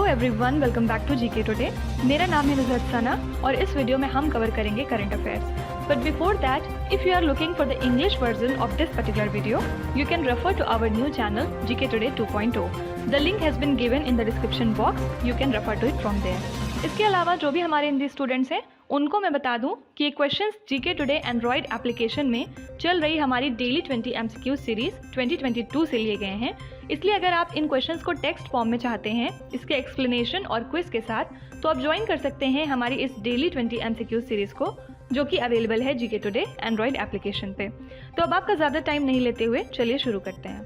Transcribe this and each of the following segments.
Everyone, welcome back to GK today. मेरा नाम है नुज़रत सना और इस वीडियो में हम कवर करेंगे current affairs. But before that, if you are looking for the English version of this particular video, you can refer to our new channel GK today 2.0। The link has been given in the description box, you can refer to it from there. इसके अलावा जो भी हमारे Hindi students हैं उनको मैं बता दूं कि ये questions GK today Android application में चल रही हमारी डेली 20 MCQ सीरीज 2022 से लिए गए हैं। इसलिए अगर आप इन क्वेश्चंस को टेक्स्ट फॉर्म में चाहते हैं इसके एक्सप्लेनेशन और क्विज के साथ, तो आप ज्वाइन कर सकते हैं हमारी इस डेली 20 MCQ सीरीज को, जो कि अवेलेबल है जीके टुडे एंड्रॉयड एप्लीकेशन पे। तो अब आपका ज़्यादा टाइम नहीं लेते हुए चलिए शुरू करते हैं।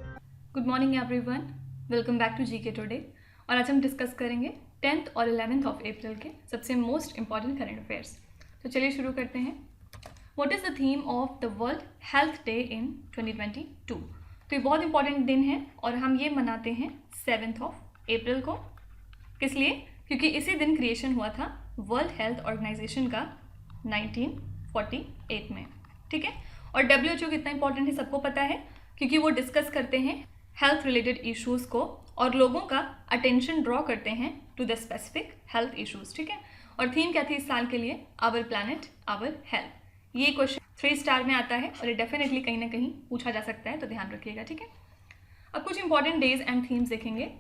Good morning everyone, welcome back to GK today. और आज हम डिस्कस करेंगे 10th और 11th ऑफ अप्रैल के सबसे मोस्ट इंपॉर्टेंट करंट अफेयर्स। तो चलिए शुरू करते हैं। What is the theme of the world health day in 2022? तो ये बहुत इंपॉर्टेंट दिन है और हम ये मनाते हैं 7th ऑफ अप्रैल को। किस लिए? क्योंकि इसी दिन क्रिएशन हुआ था वर्ल्ड हेल्थ ऑर्गेनाइजेशन का 1948 में। ठीक है। और WHO कितना इंपॉर्टेंट है सबको पता है, क्योंकि वो डिस्कस करते हैं हेल्थ रिलेटेड इश्यूज़ को और लोगों का अटेंशन ड्रॉ करते हैं to the specific health issues. ठीक है। और थीम क्या थी इस साल के लिए? Our planet our health. ये क्वेश्चन 3 स्टार में आता है और ये डेफिनेटली कहीं ना कहीं पूछा जा सकता है, तो ध्यान रखिएगा। ठीक है। अब कुछ इंपॉर्टेंट डेज एंड थीम्स देखेंगे।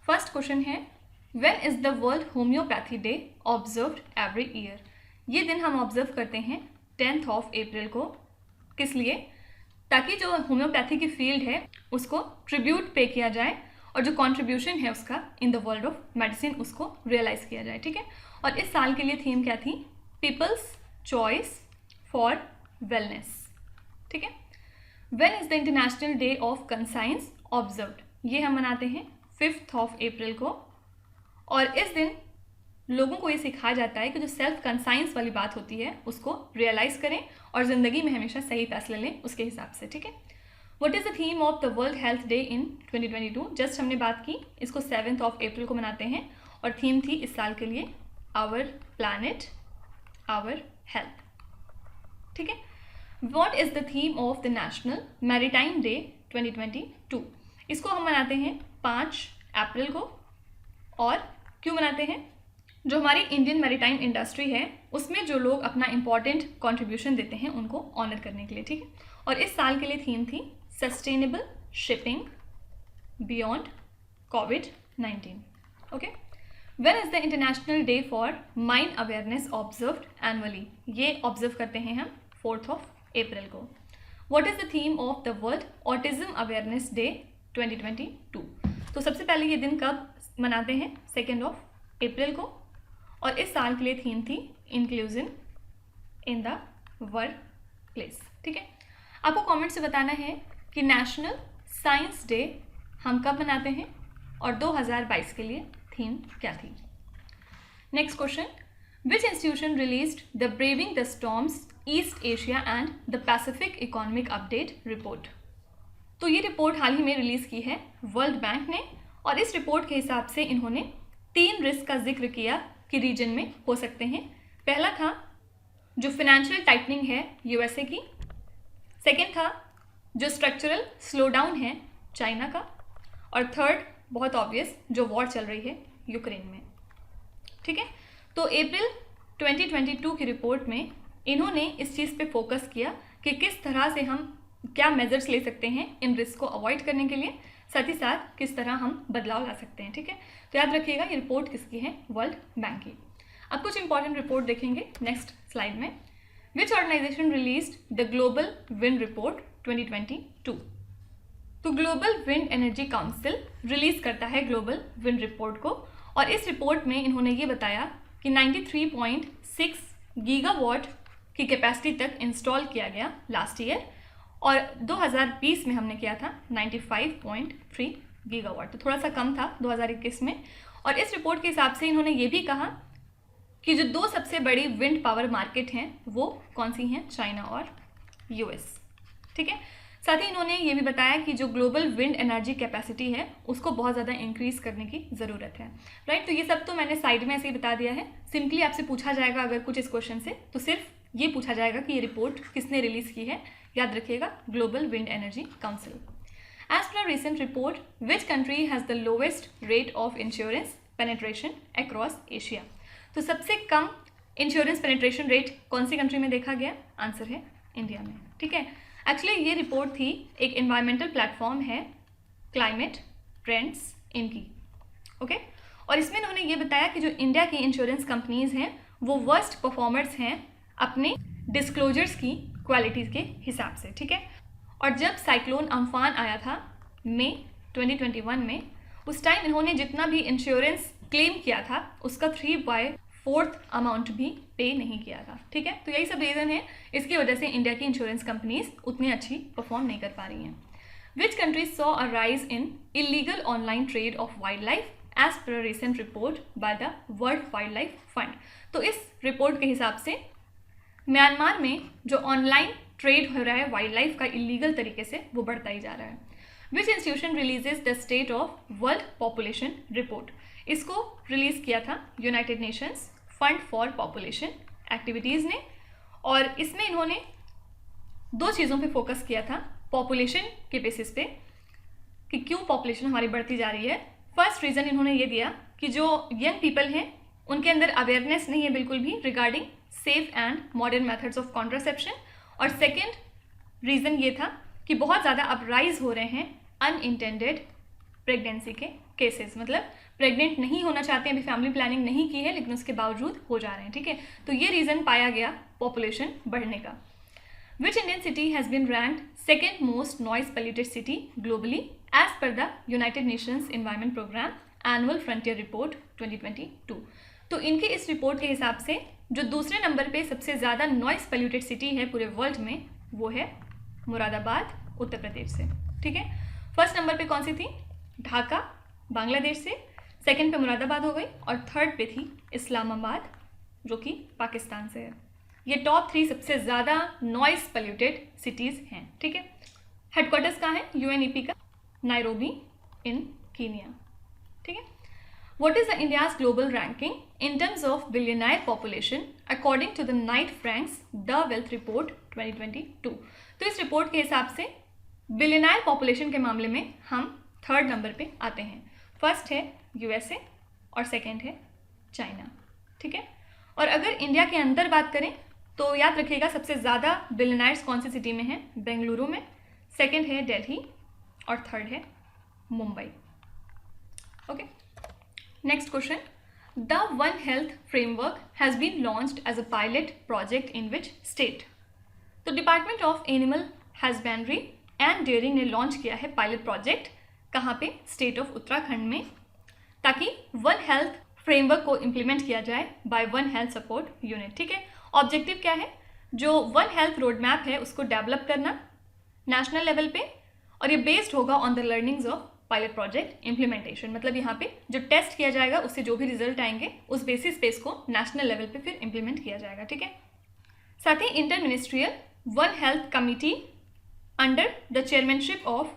फर्स्ट क्वेश्चन है, when is the world homeopathy day observed every year? ये दिन हम ऑब्जर्व करते हैं 10th ऑफ अप्रैल को। किस लिए? ताकि जो होम्योपैथी की फील्ड है उसको ट्रिब्यूट पे किया जाए और जो कंट्रीब्यूशन है उसका in the world of medicine उसको रियलाइज किया जाए। ठीक है। और इस साल के लिए थीम क्या थी? People's choice for wellness. ठीक है। When is the international day of conscience observed? ये हम मनाते हैं 5th ऑफ अप्रैल को। और इस दिन लोगों को ये सिखाया जाता है कि जो सेल्फ कंसाइंस वाली बात होती है उसको रियलाइज करें और ज़िंदगी में हमेशा सही फैसले लें उसके हिसाब से। ठीक है। What is the theme of the world health day in 2022? Just हमने बात की, इसको 7th ऑफ अप्रैल को मनाते हैं और थीम थी इस साल के लिए आवर प्लैनेट आवर हेल्थ। ठीक है। What is the theme of the national maritime day 2022? इसको हम मनाते हैं 5 अप्रैल को। और क्यों मनाते हैं? जो हमारी इंडियन मैरीटाइम इंडस्ट्री है उसमें जो लोग अपना इंपॉर्टेंट कंट्रीब्यूशन देते हैं उनको ऑनर करने के लिए। ठीक है। और इस साल के लिए थीम थी sustainable shipping beyond covid. Okay. When is the international day for mind awareness observed annually? ये ऑब्जर्व करते हैं हम 4th ऑफ अप्रैल को। What is the theme of the world autism awareness day 2022? तो सबसे पहले ये दिन कब मनाते हैं? 2nd ऑफ अप्रैल को। और इस साल के लिए थीम थी inclusion in the work place. ठीक है। आपको कमेंट से बताना है कि नेशनल साइंस डे हम कब मनाते हैं और 2022 के लिए थीम क्या थी। Next question, which institution released the braving the storms east Asia and the Pacific economic update report? तो ये रिपोर्ट हाल ही में रिलीज की है वर्ल्ड बैंक ने और इस रिपोर्ट के हिसाब से इन्होंने 3 रिस्क का जिक्र किया कि रीजन में हो सकते हैं। पहला था जो फाइनेंशियल टाइटनिंग है यूएसए की। सेकेंड था जो स्ट्रक्चरल स्लोडाउन है चाइना का। और थर्ड बहुत ऑब्वियस जो वॉर चल रही है यूक्रेन में। ठीक है। तो अप्रैल 2022 की रिपोर्ट में इन्होंने इस चीज़ पे फोकस किया कि किस तरह से हम क्या मेजर्स ले सकते हैं इन रिस्क को अवॉइड करने के लिए, साथ ही साथ किस तरह हम बदलाव ला सकते हैं। ठीक है। तो याद रखिएगा ये रिपोर्ट किसकी है? वर्ल्ड बैंक की। अब कुछ इंपॉर्टेंट रिपोर्ट देखेंगे नेक्स्ट स्लाइड में। Which organisation released the global wind report 2022? तो global wind energy council release करता है ग्लोबल विंड रिपोर्ट को और इस रिपोर्ट में इन्होंने ये बताया कि 93.6 गीगावाट की कैपेसिटी तक इंस्टॉल किया गया लास्ट ईयर और 2020 में हमने किया था 95.3 गीगावाट, तो थोड़ा सा कम था 2021 में। और इस रिपोर्ट के हिसाब से इन्होंने ये भी कहा कि जो 2 सबसे बड़ी विंड पावर मार्केट हैं वो कौन सी हैं? चाइना और यूएस। ठीक है। साथ ही इन्होंने ये भी बताया कि जो ग्लोबल विंड एनर्जी कैपेसिटी है उसको बहुत ज़्यादा इंक्रीज करने की ज़रूरत है। राइट। तो ये सब तो मैंने साइड में ऐसे ही बता दिया है। सिंपली आपसे पूछा जाएगा अगर कुछ इस क्वेश्चन से, तो सिर्फ ये पूछा जाएगा कि ये रिपोर्ट किसने रिलीज़ की है। याद रखिएगा global wind energy council. As per a recent report, which country has the lowest rate of insurance penetration across Asia. तो सबसे कम इंश्योरेंस पेनिट्रेशन रेट कौन सी कंट्री में देखा गया? आंसर है इंडिया में। ठीक है, एक्चुअली ये रिपोर्ट थी, एक एनवायरमेंटल प्लेटफॉर्म है क्लाइमेट ट्रेंड्स इनकी। ओके, और इसमें उन्होंने ये बताया कि जो इंडिया की इंश्योरेंस कंपनीज हैं वो वर्स्ट परफॉर्मर्स हैं अपने डिस्क्लोजर्स की क्वालिटी के हिसाब से। ठीक है, और जब साइक्लोन अम्फान आया था मई 2021 में, उस टाइम इन्होंने जितना भी इंश्योरेंस क्लेम किया था उसका 3/4 अमाउंट भी पे नहीं किया था। ठीक है, तो यही सब रीज़न है, इसकी वजह से इंडिया की इंश्योरेंस कंपनीज उतनी अच्छी परफॉर्म नहीं कर पा रही हैं। Which country saw a rise in illegal online trade of wildlife as per recent report by the World Wildlife Fund. तो इस रिपोर्ट के हिसाब से म्यांमार में जो ऑनलाइन ट्रेड हो रहा है वाइल्ड लाइफ का इलीगल तरीके से, वो बढ़ता ही जा रहा है। विच institution releases the state of world population report? इसको रिलीज किया था United Nations fund for population activities ने, और इसमें इन्होंने 2 चीज़ों पे फोकस किया था पॉपुलेशन के बेसिस पे कि क्यों पॉपुलेशन हमारी बढ़ती जा रही है। फर्स्ट रीज़न इन्होंने ये दिया कि जो यंग पीपल हैं उनके अंदर अवेयरनेस नहीं है बिल्कुल भी regarding safe and modern methods of contraception, और सेकेंड रीज़न ये था कि बहुत ज़्यादा अपराइज हो रहे हैं अनइंटेंडेड प्रेगनेंसी के केसेस, मतलब प्रेग्नेंट नहीं होना चाहते हैं, अभी फैमिली प्लानिंग नहीं की है लेकिन उसके बावजूद हो जा रहे हैं। ठीक है, तो ये रीज़न पाया गया पॉपुलेशन बढ़ने का। Which Indian city has been ranked second most noise polluted city globally as per the United Nations Environment Programme annual frontier report 2022। तो इनके इस रिपोर्ट के हिसाब से जो दूसरे नंबर पे सबसे ज़्यादा नॉइज पोल्यूटेड सिटी है पूरे वर्ल्ड में वो है मुरादाबाद, उत्तर प्रदेश से। ठीक है, फर्स्ट नंबर पे कौन सी थी? ढाका, बांग्लादेश से, सेकंड पे मुरादाबाद हो गई, और थर्ड पे थी इस्लामाबाद जो कि पाकिस्तान से है। ये टॉप 3 सबसे ज़्यादा नॉइज पोल्यूटेड सिटीज़ हैं। ठीक है, हेडक्वार्टर्स कहाँ है यूएनईपी का? नायरोबी इन कीनिया। ठीक है, What is the India's global ranking in terms of billionaire population according to the Knight Frank's The Wealth Report 2022? तो इस रिपोर्ट के हिसाब से बिलियनायर पॉपुलेशन के मामले में हम 3rd नंबर पे आते हैं। फर्स्ट है यूएसए और सेकंड है चाइना। ठीक है, और अगर इंडिया के अंदर बात करें तो याद रखिएगा सबसे ज़्यादा बिलियनायर्स कौन सी सिटी में है? बेंगलुरु में, सेकंड है दिल्ली और थर्ड है Mumbai. Okay, Next question. The One Health framework has been launched as a pilot project in which state? तो Department of Animal Husbandry and Dairying ने लॉन्च किया है पायलट प्रोजेक्ट, कहाँ पे? स्टेट ऑफ उत्तराखंड में, ताकि वन हेल्थ फ्रेमवर्क को implement किया जाए by one health support unit. ठीक है, ऑब्जेक्टिव क्या है? जो वन हेल्थ रोड मैप है उसको डेवलप करना नेशनल लेवल पे, और ये बेस्ड होगा on the learnings of pilot project implementation. मतलब यहाँ पे जो टेस्ट किया जाएगा उससे जो भी रिजल्ट आएंगे उस बेसिस पे इसको नेशनल लेवल पे फिर इम्प्लीमेंट किया जाएगा। ठीक है, साथ ही inter ministerial one health committee under the chairmanship of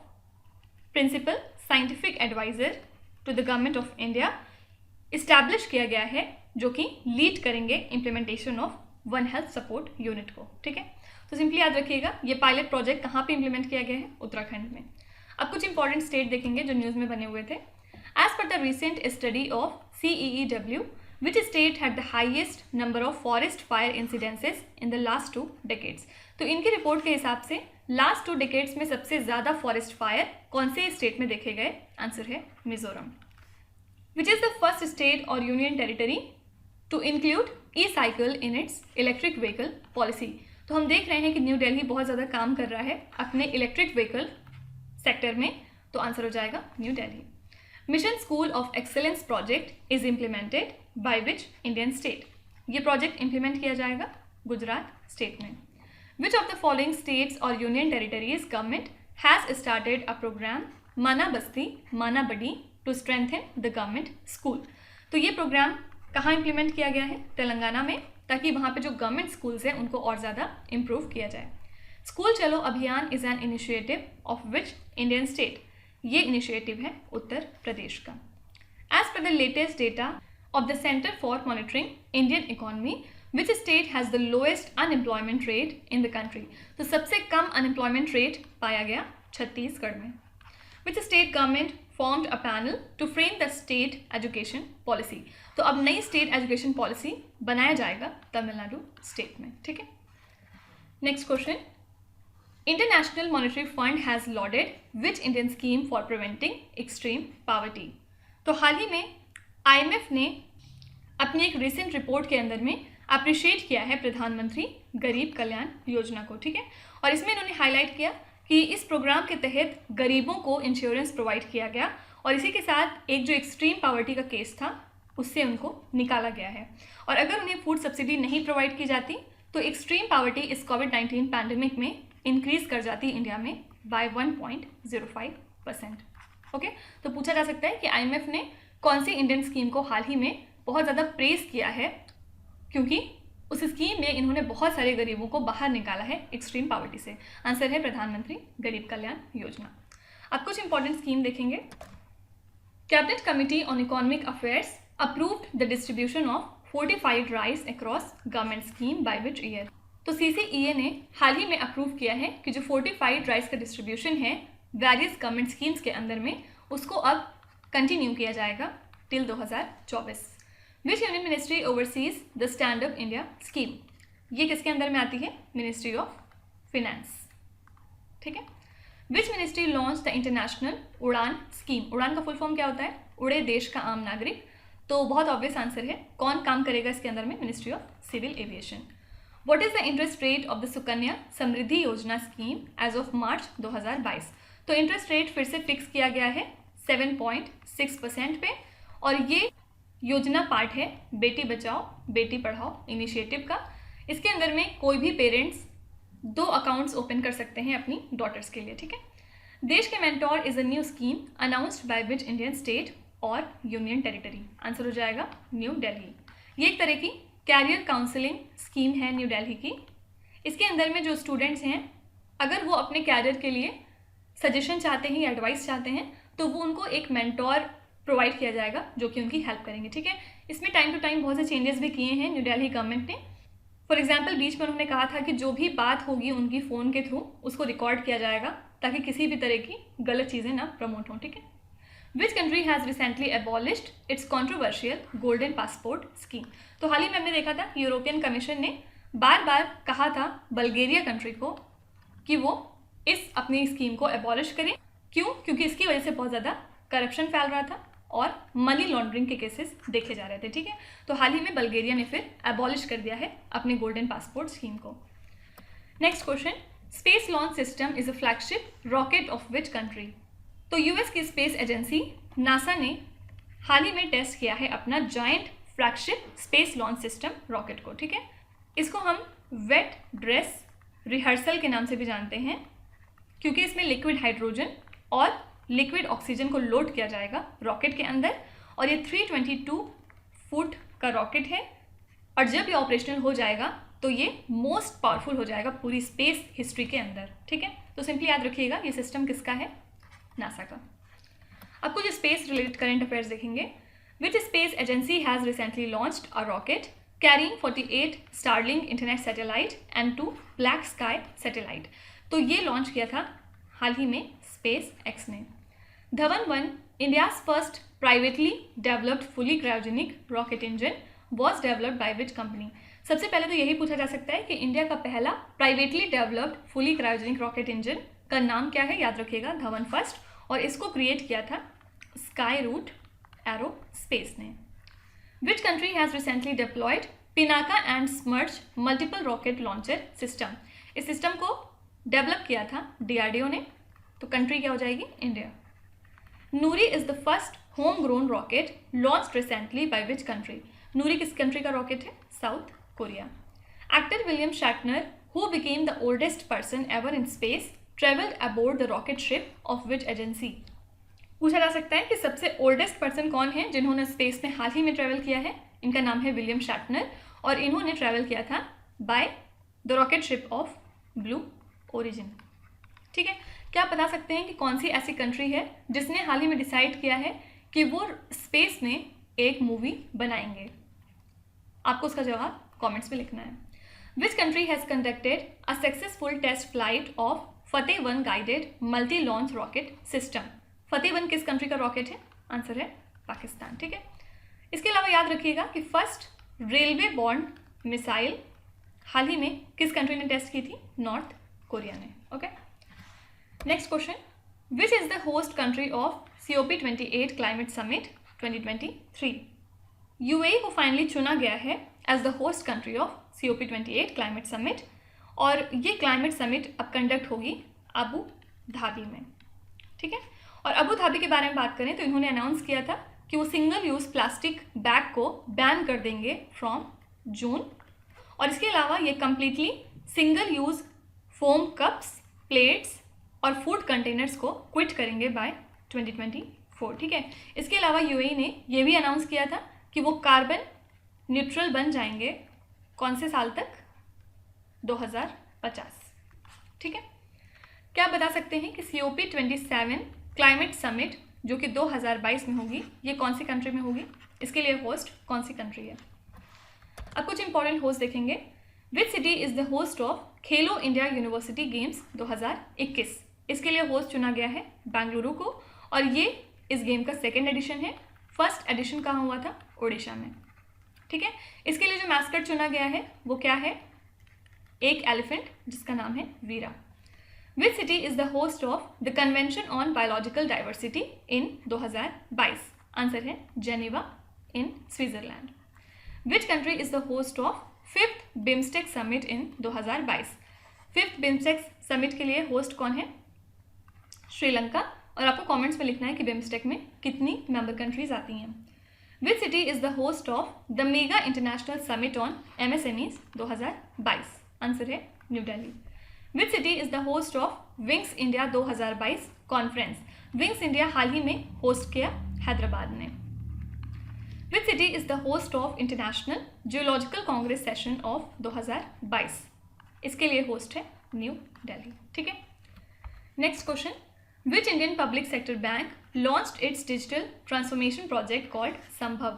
principal scientific adviser to the government of India establish किया गया है, जो कि लीड करेंगे implementation of one health support unit को। ठीक है, तो सिंपली याद रखिएगा ये पायलट प्रोजेक्ट कहाँ पे इम्प्लीमेंट किया गया है? उत्तराखंड में। अब कुछ इंपॉर्टेंट स्टेट देखेंगे जो न्यूज़ में बने हुए थे। As per the recent study of CEEW, which state had the highest number of forest fire incidences in the last 2 decades? तो इनकी रिपोर्ट के हिसाब से लास्ट 2 decades में सबसे ज़्यादा फॉरेस्ट फायर कौन से स्टेट में देखे गए? आंसर है Mizoram. Which is the first state और union territory to include e-cycle in its electric vehicle policy? तो हम देख रहे हैं कि न्यू दिल्ली बहुत ज़्यादा काम कर रहा है अपने इलेक्ट्रिक व्हीकल सेक्टर में, तो आंसर हो जाएगा New Delhi. Mission school of excellence project is implemented by which Indian state? ये प्रोजेक्ट इम्प्लीमेंट किया जाएगा गुजरात स्टेट में। Which of the following states और union territories government has started a programme Mana Basti Mana Badi to strengthen the government school? तो ये programme कहाँ implement किया गया है? तेलंगाना में, ताकि वहाँ पे जो गवर्नमेंट स्कूल्स हैं उनको और ज़्यादा इम्प्रूव किया जाए। स्कूल चलो अभियान is an initiative of which Indian state? ये इनिशिएटिव है उत्तर प्रदेश का। As per the latest data of the centre for monitoring Indian economy, which state has the lowest unemployment rate in the country? तो सबसे कम unemployment rate पाया गया छत्तीसगढ़ में। Which state government formed a panel to frame the state education policy. तो अब नई state education policy बनाया जाएगा तमिलनाडु स्टेट में, ठीक है। Next question, international monetary fund has loaded which Indian scheme for preventing extreme poverty. तो हाल ही में IMF ने अपनी एक रिसेंट रिपोर्ट के अंदर में अप्रिशिएट किया है प्रधानमंत्री गरीब कल्याण योजना को, ठीक है। और इसमें इन्होंने हाईलाइट किया कि इस प्रोग्राम के तहत गरीबों को इंश्योरेंस प्रोवाइड किया गया और इसी के साथ एक जो एक्सट्रीम पॉवर्टी का केस था उससे उनको निकाला गया है। और अगर उन्हें फूड सब्सिडी नहीं प्रोवाइड की जाती तो एक्सट्रीम पॉवर्टी इस कोविड-19 पैंडेमिक में इंक्रीज कर जाती इंडिया में बाय 1.05%। ओके, तो पूछा जा सकता है कि IMF ने कौन सी इंडियन स्कीम को हाल ही में बहुत ज़्यादा प्रेस किया है, क्योंकि उस स्कीम में इन्होंने बहुत सारे गरीबों को बाहर निकाला है एक्सट्रीम पॉवर्टी से। आंसर है प्रधानमंत्री गरीब कल्याण योजना। अब कुछ इंपॉर्टेंट स्कीम देखेंगे। Cabinet committee on economic affairs approved the distribution of fortified rice across government scheme by which year. तो CCEA ने हाल ही में अप्रूव किया है कि जो फोर्टिफाइड राइस का डिस्ट्रीब्यूशन है वेरियस गवर्नमेंट स्कीम्स के अंदर में, उसको अब कंटिन्यू किया जाएगा till 2024। Which union ministry overseas the stand up India scheme. ये किसके अंदर में आती है? मिनिस्ट्री ऑफ फिनेंस, ठीक है। Which ministry launch the international उड़ान स्कीम। उड़ान का फुल फॉर्म क्या होता है? उड़े देश का आम नागरिक। तो बहुत ऑब्वियस आंसर है, कौन काम करेगा इसके अंदर में? Ministry of civil aviation. What is the interest rate of the Sukanya Samriddhi Yojana scheme as of March 2022। तो इंटरेस्ट रेट फिर से फिक्स किया गया है 7.6% पे, और ये योजना पार्ट है बेटी बचाओ बेटी पढ़ाओ इनिशिएटिव का। इसके अंदर में कोई भी पेरेंट्स 2 अकाउंट्स ओपन कर सकते हैं अपनी डॉटर्स के लिए, ठीक है। देश के mentor is a new scheme announced by which Indian state और यूनियन टेरिटरी। आंसर हो जाएगा न्यू दिल्ली। ये एक तरह की कैरियर काउंसलिंग स्कीम है न्यू दिल्ली की। इसके अंदर में जो स्टूडेंट्स हैं, अगर वो अपने कैरियर के लिए सजेशन चाहते हैं या एडवाइस चाहते हैं तो वो उनको एक मेंटोर प्रोवाइड किया जाएगा जो कि उनकी हेल्प करेंगे, ठीक है। इसमें टाइम टू टाइम बहुत से चेंजेस भी किए हैं न्यू दिल्ली गवर्नमेंट ने। फॉर एग्जाम्पल, बीच में उन्होंने कहा था कि जो भी बात होगी उनकी फ़ोन के थ्रू उसको रिकॉर्ड किया जाएगा ताकि किसी भी तरह की गलत चीज़ें ना प्रमोट हों, ठीक है। Which country has recently abolished it's controversial golden passport scheme. तो हाल ही में हमने देखा था कि यूरोपियन कमीशन ने बार बार कहा था बल्गेरिया कंट्री को कि वो इस अपनी स्कीम को एबॉलिश करें। क्यों? क्योंकि इसकी वजह से बहुत ज़्यादा करप्शन फैल रहा था और मनी लॉन्ड्रिंग के केसेस देखे जा रहे थे, ठीक है। तो हाल ही में बल्गेरिया ने फिर एबॉलिश कर दिया है अपनी गोल्डन पासपोर्ट स्कीम को। Next question, space launch system is a flagship rocket of which country. तो यूएस की स्पेस एजेंसी नासा ने हाल ही में टेस्ट किया है अपना giant flagship space launch system rocket को, ठीक है। इसको हम वेट ड्रेस रिहर्सल के नाम से भी जानते हैं, क्योंकि इसमें लिक्विड हाइड्रोजन और लिक्विड ऑक्सीजन को लोड किया जाएगा रॉकेट के अंदर, और ये 322 फुट का रॉकेट है। और जब ये ऑपरेशनल हो जाएगा तो ये मोस्ट पावरफुल हो जाएगा पूरी स्पेस हिस्ट्री के अंदर, ठीक है। तो सिंपली याद रखिएगा ये सिस्टम किसका है? नासा का। अब कुछ स्पेस रिलेटेड करंट अफेयर्स देखेंगे। Which space agency has recently launched a rocket carrying 48 Starlink internet satellite and 2 black sky satellite. तो ये लॉन्च किया था हाल ही में स्पेस एक्स ने। धवन-1, India's first privately developed fully cryogenic rocket engine was developed by which company? सबसे पहले तो यही पूछा जा सकता है कि इंडिया का पहला privately developed fully cryogenic rocket engine का नाम क्या है? याद रखिएगा धवन फर्स्ट, और इसको क्रिएट किया था स्काई रूट एरोस्पेस ने। Which country has recently deployed Pinaka and Smerch multiple rocket launcher system. इस सिस्टम को डेवलप किया था DRDO ने, तो कंट्री क्या हो जाएगी? India. Nuri is the first home grown rocket launched recently by which country. Nuri किस कंट्री का रॉकेट है? South Korea. Actor William Shatner who became the oldest person ever in space travelled aboard the rocket ship of which agency. पूछा जा सकता है कि सबसे oldest person कौन है जिन्होंने स्पेस में हाल ही में ट्रेवल किया है। इनका नाम है विलियम शैटनर, और इन्होंने ट्रेवल किया था by the rocket ship of blue Origin, ठीक है। क्या आप बता सकते हैं कि कौन सी ऐसी कंट्री है जिसने हाल ही में डिसाइड किया है कि वो स्पेस में एक मूवी बनाएंगे? आपको उसका जवाब कमेंट्स में लिखना है। Which country has conducted a successful test flight of Fateh guided multi launch rocket system. Fateh 1 किस कंट्री का रॉकेट है? आंसर है पाकिस्तान, ठीक है। इसके अलावा याद रखिएगा कि फर्स्ट रेलवे बॉर्न मिसाइल हाल ही में किस कंट्री ने टेस्ट की थी? नॉर्थ कोरिया ने, okay. Next question, which is the host country of COP28 climate summit 2023? UAE को फाइनली चुना गया है as the host country of COP28 climate summit, और ये क्लाइमेट समिट अब कंडक्ट होगी अबू धाबी में, ठीक है। और अबू धाबी के बारे में बात करें तो इन्होंने अनाउंस किया था कि वो सिंगल यूज़ प्लास्टिक बैग को बैन कर देंगे फ्रॉम जून, और इसके अलावा ये completely single use foam cups, plates और फूड कंटेनर्स को क्विट करेंगे बाय 2024, ठीक है। इसके अलावा यूएई ने ये भी अनाउंस किया था कि वो कार्बन न्यूट्रल बन जाएंगे कौन से साल तक? 2050, ठीक है। क्या बता सकते हैं कि COP27 क्लाइमेट समिट जो कि 2022 में होगी, ये कौन सी कंट्री में होगी? इसके लिए होस्ट कौन सी कंट्री है? अब कुछ इंपॉर्टेंट होस्ट देखेंगे। विच city is the host of Khelo India university games 2021? इसके लिए होस्ट चुना गया है बेंगलुरु को, और ये इस गेम का सेकेंड एडिशन है। फर्स्ट एडिशन कहाँ हुआ था? ओडिशा में, ठीक है। इसके लिए जो मैस्कट चुना गया है वो क्या है? एक एलिफेंट जिसका नाम है Veera. Which city is the host of the convention on biological diversity in 2022? Answer है Geneva in Switzerland. Which country is the host of 5th BIMSTEC summit in 2022? 5th BIMSTEC summit के लिए होस्ट कौन है? श्रीलंका। और आपको कमेंट्स में लिखना है कि बिम्स्टेक में कितनी मेंबर कंट्रीज आती हैं। Which city is the host of the mega international summit on MSMEs 2022? Answer है New Delhi. Which city is the host of Wings India 2022 conference? Wings India हाल ही में होस्ट किया हैदराबाद ने। Which city is the host of international geological congress session of 2022? इसके लिए host है New Delhi, ठीक है। Next question, which Indian public sector bank launched its digital transformation project called संभव?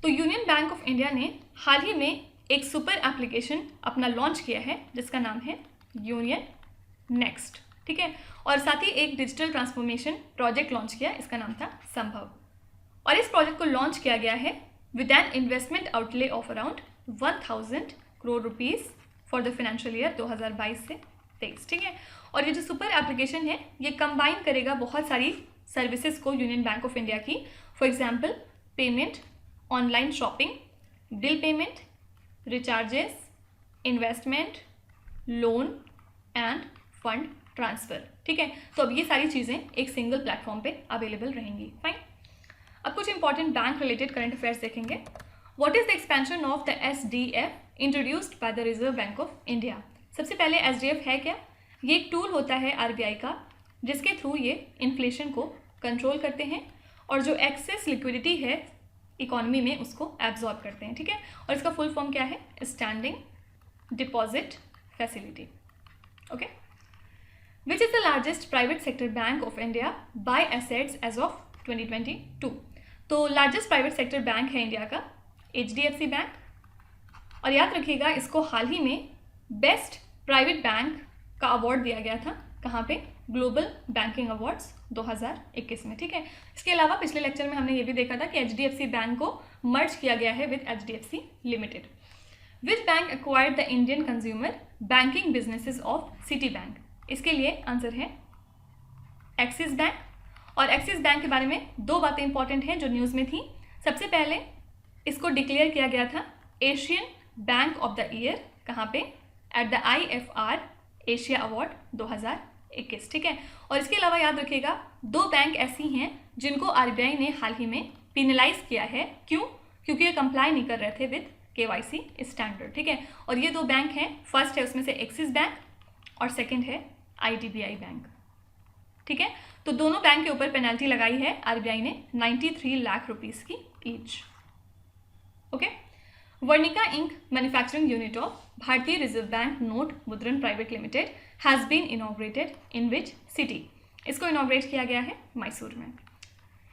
तो यूनियन बैंक ऑफ इंडिया ने हाल ही में एक सुपर एप्लीकेशन अपना लॉन्च किया है जिसका नाम है यूनियन नेक्स्ट, ठीक है। और साथ ही एक डिजिटल ट्रांसफॉर्मेशन प्रोजेक्ट लॉन्च किया, इसका नाम था संभव। और इस प्रोजेक्ट को लॉन्च किया गया है with an investment outlay of around 1000 crore rupees for the financial year 2022 से 23, ठीक है। और ये जो सुपर एप्लीकेशन है ये कंबाइन करेगा बहुत सारी सर्विसेज को यूनियन बैंक ऑफ इंडिया की। For example payment, online shopping, bill payment, recharges, investment, loan and fund transfer, ठीक है। तो अब ये सारी चीज़ें एक सिंगल प्लेटफॉर्म पे अवेलेबल रहेंगी, फाइन। अब कुछ important bank related current affairs देखेंगे। What is the expansion of the SDF introduced by the Reserve Bank of India? सबसे पहले SDF है क्या? ये एक टूल होता है RBI का जिसके थ्रू ये इन्फ्लेशन को कंट्रोल करते हैं और जो एक्सेस लिक्विडिटी है इकोनॉमी में उसको एब्जॉर्ब करते हैं, ठीक है। और इसका फुल फॉर्म क्या है? Standing deposit facility, okay. Which is the largest private sector bank of India by assets as of 2022? तो लार्जेस्ट प्राइवेट सेक्टर बैंक है इंडिया का HDFC बैंक, और याद रखिएगा इसको हाल ही में बेस्ट प्राइवेट बैंक का अवार्ड दिया गया था। कहाँ पे? ग्लोबल बैंकिंग अवार्ड्स 2021 में, ठीक है। इसके अलावा पिछले लेक्चर में हमने ये भी देखा था कि HDFC बैंक को मर्ज किया गया है with HDFC limited. Which bank acquired the Indian consumer banking businesses of city bank? इसके लिए आंसर है एक्सिस बैंक। और एक्सिस बैंक के बारे में दो बातें इंपॉर्टेंट हैं जो न्यूज़ में थी। सबसे पहले इसको डिक्लेयर किया गया था Asian bank of the year, कहाँ पे? At the IFR Asia award 2021, ठीक है। और इसके अलावा याद रखिएगा दो बैंक ऐसी हैं जिनको RBI ने हाल ही में पिनलाइज किया है। क्यों? क्योंकि ये कंप्लाई नहीं कर रहे थे विद KYC स्टैंडर्ड, ठीक है। और ये दो बैंक हैं, फर्स्ट है उसमें से एक्सिस बैंक और सेकंड है IDBI बैंक, ठीक है। तो दोनों बैंक के ऊपर पेनल्टी लगाई है RBI ने 93 लाख रुपीज़ की each, okay. Varnika ink manufacturing unit of Bharatiya Reserve Bank Note Mudran Private Limited has been inaugurated in which city? इसको इनॉग्रेट किया गया है मैसूर में।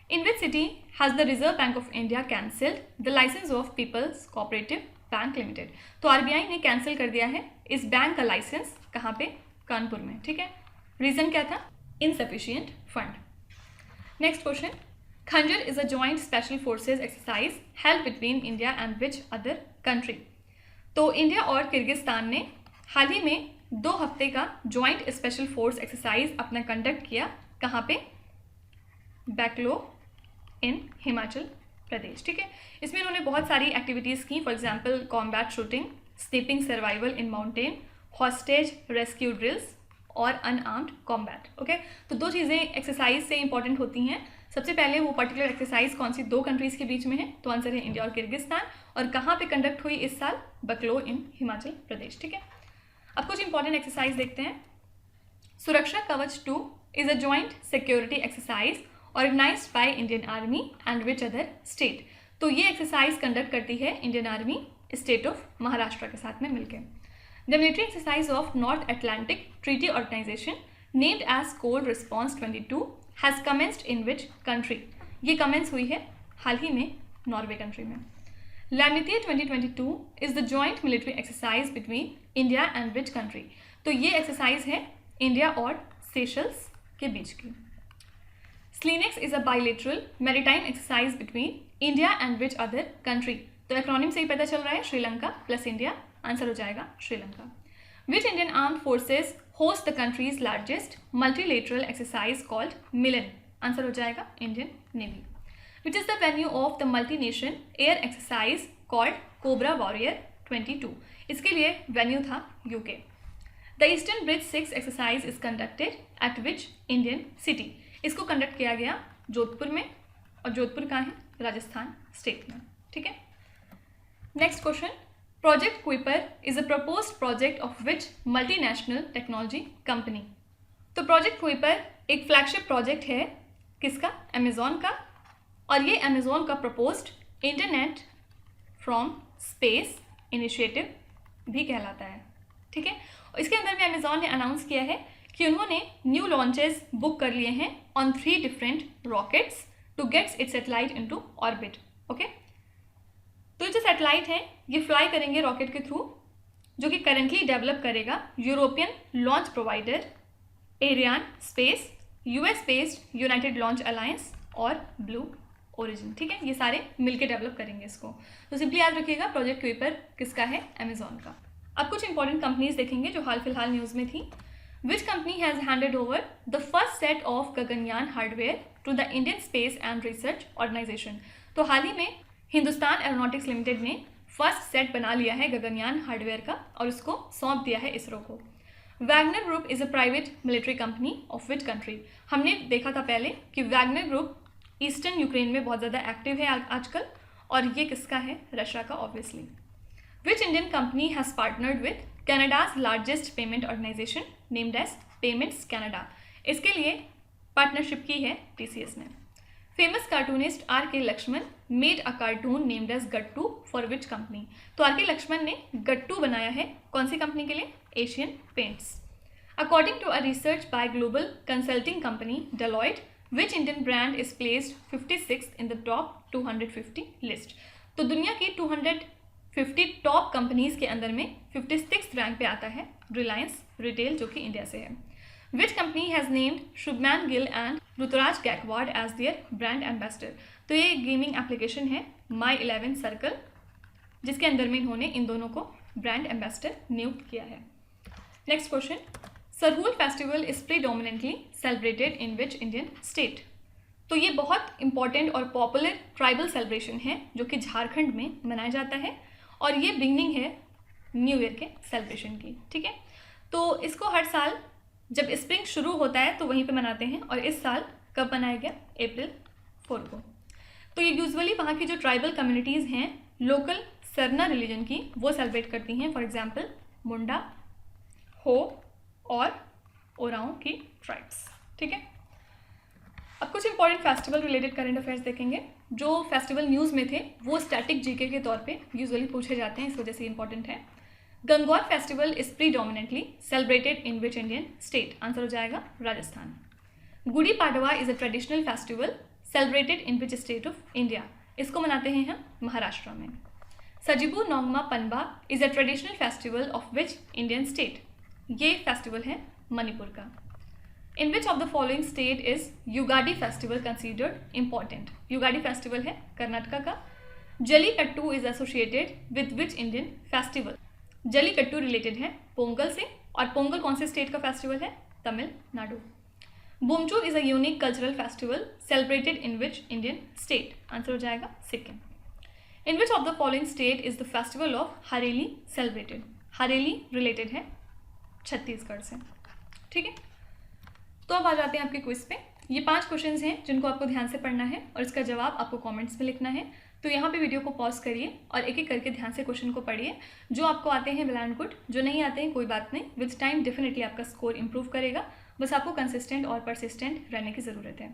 In which city has the Reserve Bank of India cancelled the licence of People's Cooperative Bank Limited? तो RBI ने cancel कर दिया है इस बैंक का लाइसेंस, कहाँ पे? कानपुर में, ठीक है। रीज़न क्या था? Insufficient fund. नेक्स्ट क्वेश्चन, खंजर is a joint special forces exercise held between India and which other country. तो इंडिया और किर्गिस्तान ने हाल ही में 2 हफ्ते का जॉइंट स्पेशल फोर्स एक्सरसाइज अपना कंडक्ट किया। कहाँ पे? बैकलो इन हिमाचल प्रदेश। ठीक है, इसमें इन्होंने बहुत सारी एक्टिविटीज़ की, for example combat shooting, sniping survival in mountain, hostage rescue drills और अनआर्म्ड कॉम्बैट। ओके, तो 2 चीज़ें एक्सरसाइज से इंपॉर्टेंट होती हैं। सबसे पहले वो पर्टिकुलर एक्सरसाइज कौन सी 2 कंट्रीज़ के बीच में है, तो आंसर है इंडिया और किर्गिस्तान, और कहाँ पे कंडक्ट हुई इस साल? बकलो इन हिमाचल प्रदेश। ठीक है, अब कुछ इंपॉर्टेंट एक्सरसाइज देखते हैं। Suraksha Kavach 2 is a joint security exercise organised by Indian army and which other state. तो ये एक्सरसाइज कंडक्ट करती है Indian army state of Maharashtra के साथ में मिलकर। The military exercise of North Atlantic Treaty Organisation named as cold response 22 has commenced in which country. ये commence हुई है हाल ही में नॉर्वे कंट्री में। Lamitiye 2022 is the joint military exercise between India and which country. तो ये exercise है इंडिया और सेशल्स के बीच की। SLINEX is a bilateral maritime exercise between India and which other country. तो एक्रोनिम से ही पता चल रहा है, श्रीलंका प्लस इंडिया, आंसर हो जाएगा Sri Lanka. Which Indian armed forces host the countries largest multilateral exercise called Milan, answer हो जाएगा Indian navy. Which is the venue of the multi nation air exercise called cobra warrior 22। इसके लिए venue था UK. The eastern bridge 6 exercise is conducted at which Indian city. इसको conduct किया गया जोधपुर में, और जोधपुर कहाँ है? राजस्थान स्टेट में। ठीक है, next question, project Kuiper is a proposed project of which multinational technology company. तो प्रोजेक्ट क्विपर एक फ्लैगशिप प्रोजेक्ट है किसका? अमेजॉन का, और ये अमेजॉन का proposed internet from space initiative भी कहलाता है। ठीक है, इसके अंदर में अमेजॉन ने अनाउंस किया है कि उन्होंने न्यू लॉन्चेस बुक कर लिए हैं on 3 different rockets to gets its satellite into orbit. Okay, तो जो सैटेलाइट है ये फ्लाई करेंगे रॉकेट के थ्रू, जो कि करेंटली डेवलप करेगा European launch provider Arianespace, US based United Launch Alliance और ब्लू ओरिजिन। ठीक है, ये सारे मिलकर डेवलप करेंगे इसको। तो सिंपली याद रखिएगा प्रोजेक्ट क्विपर किसका है? अमेजॉन का। अब कुछ इंपॉर्टेंट कंपनीज देखेंगे जो हाल फिलहाल न्यूज़ में थी। Which company has handed over the first set of Gaganyaan hardware to the Indian Space and Research Organization? तो हाल ही में हिंदुस्तान एरोनॉटिक्स लिमिटेड ने फर्स्ट सेट बना लिया है गगनयान हार्डवेयर का और उसको सौंप दिया है इसरो को। Wagner group is a private military company of which country. हमने देखा था पहले कि वैगनर ग्रुप ईस्टर्न यूक्रेन में बहुत ज़्यादा एक्टिव है आजकल, और ये किसका है? रशिया का obviously. Which Indian company has partnered with Canada's largest payment organisation named as payments Canada. इसके लिए पार्टनरशिप की है TCS ने। Famous cartoonist R.K. Laxman made a cartoon named as Gattu for which company. तो R.K. लक्ष्मण ने गट्टू बनाया है कौन सी कंपनी के लिए? Asian Paints. According to a research by global consulting company Deloitte, which Indian brand is placed 56 in the top 250 list. तो दुनिया की 250 टॉप कंपनीज के अंदर में 56th रैंक पे आता है रिलायंस रिटेल, जो कि इंडिया से है। Which company has named Shubman Gill and Ruturaj Gaikwad as their brand ambassador. तो ये गेमिंग एप्लीकेशन है My11 सर्कल, जिसके अंदर में इन्होंने इन दोनों को ब्रांड एम्बेसडर नियुक्त किया है। Next question, Sarhul festival is predominantly celebrated in which Indian state. तो ये बहुत इंपॉर्टेंट और पॉपुलर ट्राइबल सेलिब्रेशन है जो कि झारखंड में मनाया जाता है, और ये बिगनिंग है न्यू ईयर के सेलिब्रेशन की। ठीक है, तो इसको हर साल जब स्प्रिंग शुरू होता है तो वहीं पे मनाते हैं, और इस साल कब मनाया गया? अप्रैल 4 को। तो ये यूजुअली वहाँ की जो ट्राइबल कम्युनिटीज़ हैं लोकल सरना रिलीजन की, वो सेलिब्रेट करती हैं। फॉर एग्जांपल मुंडा, हो और ओराओं की ट्राइब्स। ठीक है, अब कुछ important festival related current affairs देखेंगे। जो फेस्टिवल न्यूज़ में थे वो स्टैटिक जीके के तौर पे यूजुअली पूछे जाते हैं, इस वजह से इंपॉर्टेंट है। Gangaur festival is predominantly celebrated in which Indian state. Answer हो जाएगा Rajasthan. Gudi Padwa is a traditional festival celebrated in which state of India. इसको मनाते हैं हम महाराष्ट्र में। Sajibu Nongma Panba is a traditional festival of which Indian state. ये फेस्टिवल है मणिपुर का। In which of the following state is Ugadi festival considered important? Ugadi festival है कर्नाटका का. Jallikattu is associated with which Indian festival? Jallikattu related है पोंगल से, और पोंगल कौन से स्टेट का फेस्टिवल है? Tamil Nadu. Bumchu is a unique cultural festival celebrated in which Indian state? Answer हो जाएगा Sikkim. In which of the following state is the festival of Hareli celebrated? Hareli related है छत्तीसगढ़ से. ठीक है, तो अब आ जाते हैं आपके क्विज पे. ये 5 क्वेश्चंस हैं जिनको आपको ध्यान से पढ़ना है और इसका जवाब आपको कमेंट्स में लिखना है. तो यहाँ पे वीडियो को पॉज करिए और एक एक करके ध्यान से क्वेश्चन को पढ़िए. जो आपको आते हैं वेल एंड गुड, जो नहीं आते हैं कोई बात नहीं. विद टाइम डेफिनेटली आपका स्कोर इंप्रूव करेगा. बस आपको कंसिस्टेंट और परसिस्टेंट रहने की ज़रूरत है.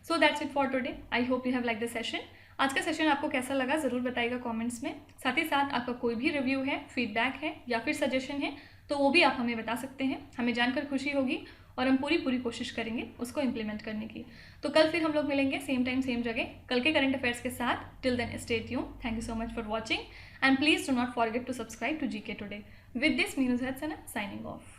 So that's it for today. I hope you have like the session. आज का सेशन आपको कैसा लगा ज़रूर बताइएगा कमेंट्स में. साथ ही साथ आपका कोई भी रिव्यू है, फीडबैक है या फिर सजेशन है तो वो भी आप हमें बता सकते हैं. हमें जानकर खुशी होगी और हम पूरी कोशिश करेंगे उसको इम्प्लीमेंट करने की. तो कल फिर हम लोग मिलेंगे सेम टाइम सेम जगह कल के करंट अफेयर्स के साथ. Till then stay tuned. Thank you so much for watching and please do not forget to subscribe to GK today. With this Meenu Sana signing of.